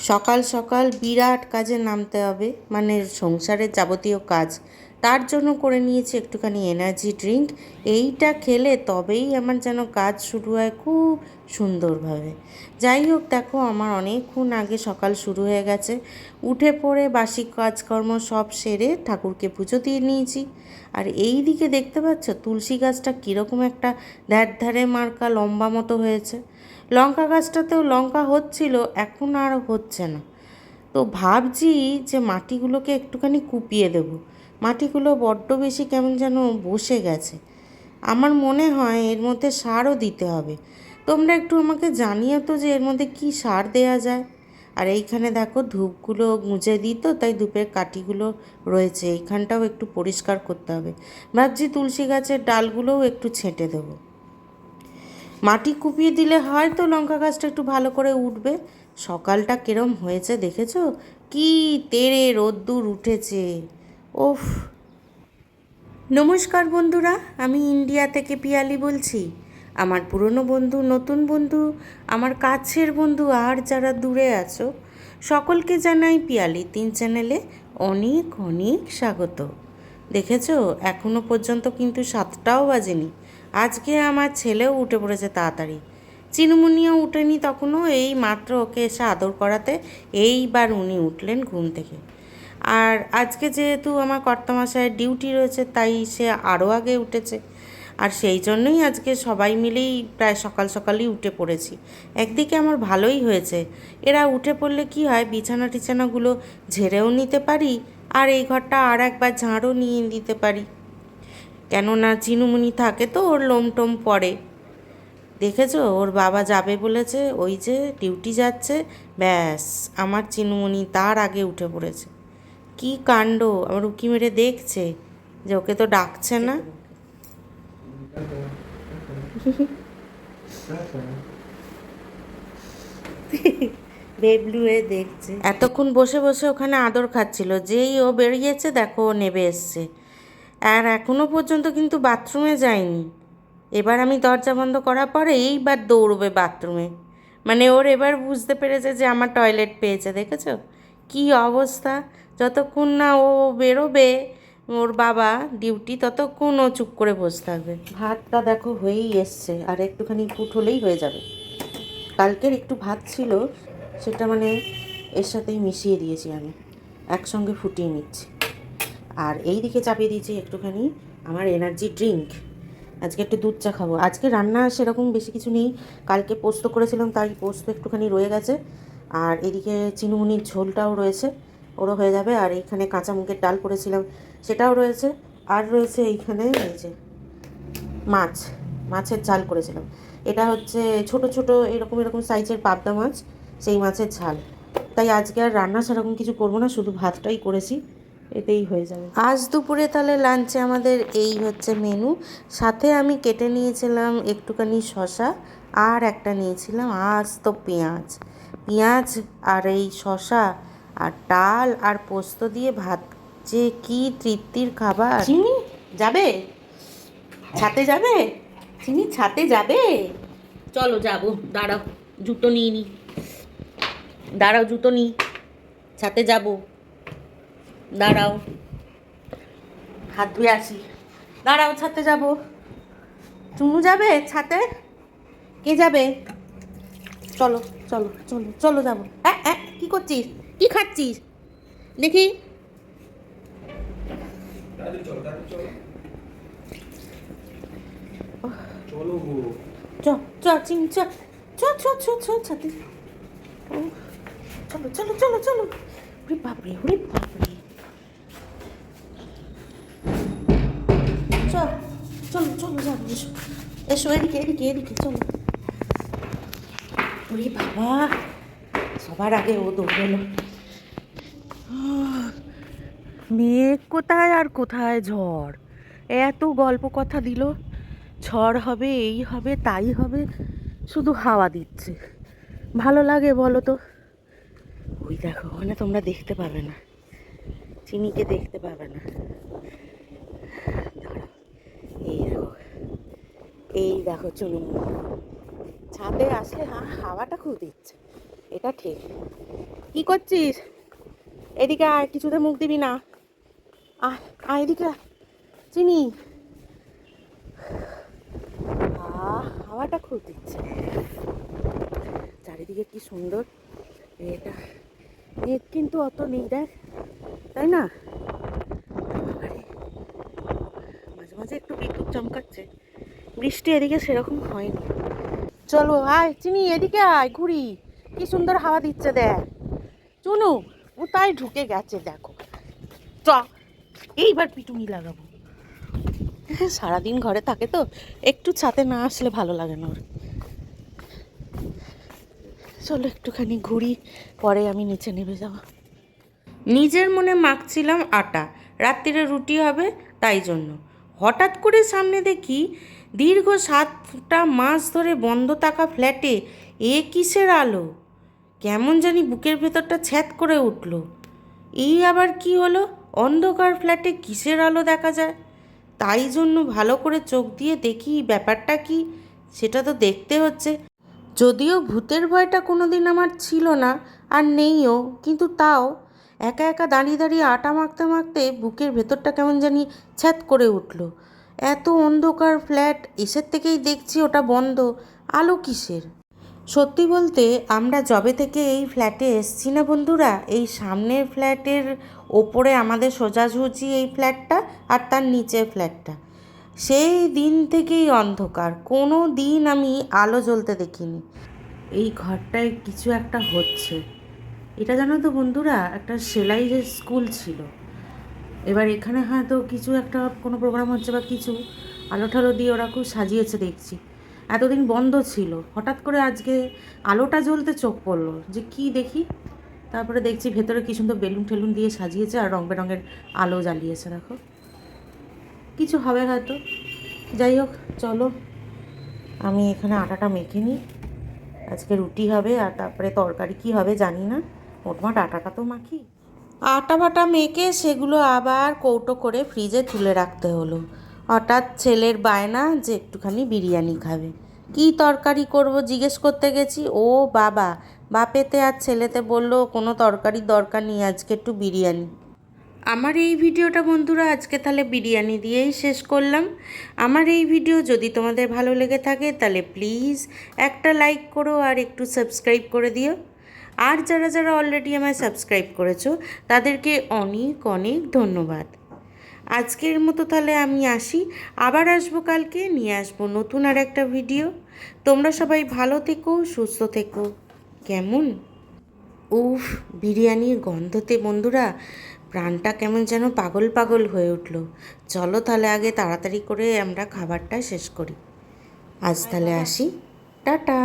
সকাল সকাল বিরাট কাজে নামতে হবে, মানে সংসারের যাবতীয় কাজ। তার জন্য করে নিয়েছি একটুখানি এনার্জি ড্রিঙ্ক। এইটা খেলে তবেই আমার যেন কাজ শুরু হয় খুব সুন্দরভাবে। যাই হোক, দেখো আমার অনেকক্ষণ আগে সকাল শুরু হয়ে গেছে। উঠে পড়ে বাসি কাজকর্ম সব সেরে ঠাকুরকে পুজো দিয়ে নিয়েছি। আর এই দিকে দেখতে পাচ্ছ তুলসী গাছটা কীরকম একটা ধ্যারে মার্কা লম্বা মতো হয়েছে। লঙ্কা গাছটাতেও লঙ্কা হচ্ছিল, এখন আর হচ্ছে না। তো ভাবছি যে মাটিগুলোকে একটুখানি কুপিয়ে দেব। মাটিগুলো বড্ড বেশি কেমন যেন বসে গেছে। আমার মনে হয় এর মধ্যে সারও দিতে হবে। তোমরা একটু আমাকে জানিও তো যে এর মধ্যে কি সার দেয়া যায়। আর এইখানে দেখো ধূপগুলো গুঁজে দিই, তো তাই ধূপের কাঠিগুলো রয়েছে, এইখানটাও একটু পরিষ্কার করতে হবে। ভাবছি তুলসী গাছের ডালগুলোও একটু ছেঁটে দেবো। মাটি কুপিয়ে দিলে হয়তো লঙ্কা গাছটা একটু ভালো করে উঠবে। সকালটা কিরম হয়েছে দেখেছো? কি তেড়ে রোদ্দুর উঠেছে! ওফ! নমস্কার বন্ধুরা, আমি ইন্ডিয়া থেকে পিয়ালি বলছি। আমার পুরনো বন্ধু, নতুন বন্ধু, আমার কাছের বন্ধু আর যারা দূরে আছো, সকলকে জানাই পিয়ালি 3 চ্যানেলে অনেক অনেক স্বাগত। দেখেছো, এখনও পর্যন্ত কিন্তু 7টাও বাজেনি। আজকে আমার ছেলেও উঠে পড়েছে তাড়াতাড়ি। চিনুমুনিও উঠেনি তখনও, এই মাত্র ওকে এসে আদর করাতে এইবার উনি উঠলেন ঘুম থেকে। আর আজকে যেহেতু আমার কর্তামশায়ের ডিউটি রয়েছে, তাই সে আরও আগে উঠেছে। আর সেই জন্যই আজকে সবাই মিলেই প্রায় সকাল সকালই উঠে পড়েছি। একদিকে আমার ভালোই হয়েছে, এরা উঠে পড়লে কি হয়, বিছানা টিছানাগুলো ঝেড়েও নিতে পারি, আর এই ঘরটা আর একবার ঝাড়ও নিয়ে দিতে পারি। কেননা চিনুমুনি থাকে তো, ওর লোমটোম পড়ে। দেখেছো, ওর বাবা যাবে বলেছে, ওই যে ডিউটি যাচ্ছে, ব্যাস আমার চিনুমুনি তার আগে উঠে পড়েছে। কি কাণ্ড! আমার উকি মেরে দেখছে যে ওকে তো ডাকছে না। বেবলু হয়ে দেখছে। এতক্ষণ বসে বসে ওখানে আদর খাচ্ছিল, যেই ও বেরিয়েছে দেখো ও নেবে এসছে। আর এখনও পর্যন্ত কিন্তু বাথরুমে যায়নি। এবার আমি দরজা বন্ধ করার পরে এইবার দৌড়বে বাথরুমে। মানে ওর এবার বুঝতে পেরেছে যে আমার টয়লেট পেয়েছে। দেখেছো কি অবস্থা! যতক্ষণ না ও বেরোবে ওর বাবা ডিউটি, ততক্ষণ ও চুপ করে বসে থাকবে। ভাতটা দেখো হয়েই এসছে, আর একটুখানি ফুট হলেই হয়ে যাবে। কালকের একটু ভাত ছিল, সেটা মানে এর সাথেই মিশিয়ে দিয়েছি, আমি একসঙ্গে ফুটিয়ে নিচ্ছি। আর এই দিকে চাপিয়ে দিয়েছি একটুখানি আমার এনার্জি ড্রিঙ্ক। আজকে একটু দুধ চা খাবো। আজকে রান্না সেরকম বেশি কিছু নেই, কালকে পোস্ত করেছিলাম তাই পোস্ত একটুখানি রয়ে গেছে। আর এদিকে চিনুমুনির ঝোলটাও রয়েছে, ওরও হয়ে যাবে। আর এইখানে কাঁচা মুগের ডাল করেছিলাম, সেটাও রয়েছে। আর রয়েছে এইখানে এই যে মাছের ঝাল করেছিলাম। এটা হচ্ছে ছোট ছোট এরকম এরকম সাইজের পাবদা মাছ, সেই মাছের ঝাল। তাই আজকে আর রান্না সেরকম কিছু করবো না, শুধু ভাতটাই করেছি, এতেই হয়ে যাবে। আজ দুপুরে তাহলে লাঞ্চে আমাদের এই হচ্ছে মেনু। সাথে আমি কেটে নিয়েছিলাম একটুখানি শসা, আর একটা নিয়েছিলাম আস্ত পেঁয়াজ। পেঁয়াজ আর এই শসা আর ডাল আর পোস্ত দিয়ে ভাত, যে কি তৃপ্তির খাবার! চিনি যাবে ছাতে, যাবে চিনি ছাতে যাবে? চলো যাবো, দাঁড়াও জুতো নিয়ে নি, দাঁড়াও জুতো নিই, ছাতে যাবো, দাঁড়াও হাত ধুয়ে আসি, দাঁড়াও ছাতে যাবো। চুনু যাবে ছাতে? কে যাবে? চলো চলো চলো চলো যাবো। কি করছিস, কি খাচ্ছিস দেখি? চ চ চিন চ চ চ চ চ ছাতে, চলো চলো চলো চলো। ওরে বাপরে, ওরে বাপরে! চলো চলো চলো যাবো, এসো এসো, এদিকে এদিকে এদিকে চলো। ওরে বাবা, সবার আগে ও দৌড়লো। মেঘ কোথায় আর কোথায় ঝড়! এত গল্প কথা দিল, ঝড় হবে, এই হবে, তাই হবে, শুধু হাওয়া দিচ্ছে। ভালো লাগে বলো তো? ওই দেখো ওখানে তোমরা দেখতে পাবে না, চিনিকে দেখতে পাবে না। এই দেখো, এই দেখো চুনুমুনি ছাদে আসলে হাওয়াটা খুব দিচ্ছে, এটা ঠিক। কি করছিস? এদিকে আয়, কিছুতে মুখ দিবি না। আয় আয় এদিকে আয়। চিনি, হাওয়াটা খুব দিচ্ছে, চারিদিকে কি সুন্দর। এটা মেঘ কিন্তু অত নেই দেখ, তাই না? বাবারে, মাঝে মাঝে একটু বিদ্যুৎ চমকাচ্ছে, বৃষ্টি এদিকে সেরকম হয়নি। চলো আয় চিনি, এদিকে আয়, ঘুরি, কি সুন্দর হাওয়া দিচ্ছে দেখ। চুনু কোথায় ঢুকে গেছে দেখো। চ, এইবার পিটুনি লাগাবো। সারাদিন ঘরে থাকে তো, একটু ছাতে না আসলে ভালো লাগে না ওর। চলো একটুখানি ঘুরি, পরে আমি নিচে নেমে যাব। নিজের মনে মাখছিলাম আটা, রাত্রিরে রুটি হবে তাই জন্য। হঠাৎ করে সামনে দেখি দীর্ঘ 7টা মাস ধরে বন্ধ থাকা ফ্ল্যাটে এ কিসের আলো! কেমন জানি বুকের ভেতরটা ছ্যাদ করে উঠল। এই আবার কি হলো? অন্ধকার ফ্ল্যাটে কিসের আলো দেখা যায়? তাই জন্য ভালো করে চোখ দিয়ে দেখি ব্যাপারটা কি, সেটা তো দেখতে হচ্ছে। যদিও ভূতের ভয়টা কোনো দিন আমার ছিল না, আর নেইও, কিন্তু তাও একা একা দাঁড়িয়ে দাঁড়িয়ে আটা মাখতে মাখতে বুকের ভেতরটা কেমন জানি ছ্যাদ করে উঠল। এত অন্ধকার ফ্ল্যাট, এসের থেকেই দেখছি ওটা বন্ধ, আলো কিসের? সত্যি বলতে আমরা যবে থেকে এই ফ্ল্যাটে এসছি না বন্ধুরা, এই সামনের ফ্ল্যাটের ওপরে আমাদের সোজাসুজি এই ফ্ল্যাটটা, আর তার নিচের ফ্ল্যাটটা, সেই দিন থেকেই অন্ধকার, কোনো দিন আমি আলো জ্বলতে দেখিনি। এই ঘরটায় কিছু একটা হচ্ছে। এটা জানো তো বন্ধুরা, একটা সেলাইয়ের স্কুল ছিল। এবার এখানে হয়তো কিছু একটা কোনো প্রোগ্রাম হচ্ছে বা কিছু, আলো ঠালো দিয়ে ওরা খুব সাজিয়েছে দেখছি। এতদিন বন্ধ ছিল, হঠাৎ করে আজকে আলোটা জ্বলতে চোখ পড়লো, যে কি দেখি। তারপরে দেখছি ভেতরে কি সুন্দর বেলুন টেলুন দিয়ে সাজিয়েছে আর রং বেরঙের আলো জ্বালিয়েছে, দেখো। কিছু হবে হয়তো। যাই হোক, চলো আমি এখানে আটাটা মেখে নিই। আজকে রুটি হবে, আর তারপরে তরকারি কি হবে জানি না, মোটমাট আটাটা তো মাখি। আটা বাটা মেখে সেগুলো আবার কৌটো করে ফ্রিজে তুলে রাখতে হলো। হঠাৎ ছেলের বায়না যে একটুখানি বিরিয়ানি খাবে। কি তরকারি করব জিজ্ঞেস করতে গেছি, ও বাবা, বাপেতে আর ছেলেতে বলল কোনো তরকারির দরকার নেই, আজকে একটু বিরিয়ানি। আমার এই ভিডিওটা বন্ধুরা আজকে তাহলে বিরিয়ানি দিয়েই শেষ করলাম। আমার এই ভিডিও যদি তোমাদের ভালো লেগে থাকে তাহলে প্লিজ একটা লাইক করো আর একটু সাবস্ক্রাইব করে দিও। আর যারা যারা অলরেডি আমায় সাবস্ক্রাইব করেছো তাদেরকে অনেক অনেক ধন্যবাদ। আজকের মতো তাহলে আমি আসি, আবার আসবো কালকে, নিয়ে আসবো নতুন আর একটা ভিডিও। তোমরা সবাই ভালো থেকো, সুস্থ থেকো, কেমন? উফ, বিরিয়ানির গন্ধতে বন্ধুরা প্রাণটা কেমন যেন পাগল পাগল হয়ে উঠল। চলো তাহলে আগে তাড়াতাড়ি করে আমরা খাবারটা শেষ করি। আজ তাহলে আসি, টাটা।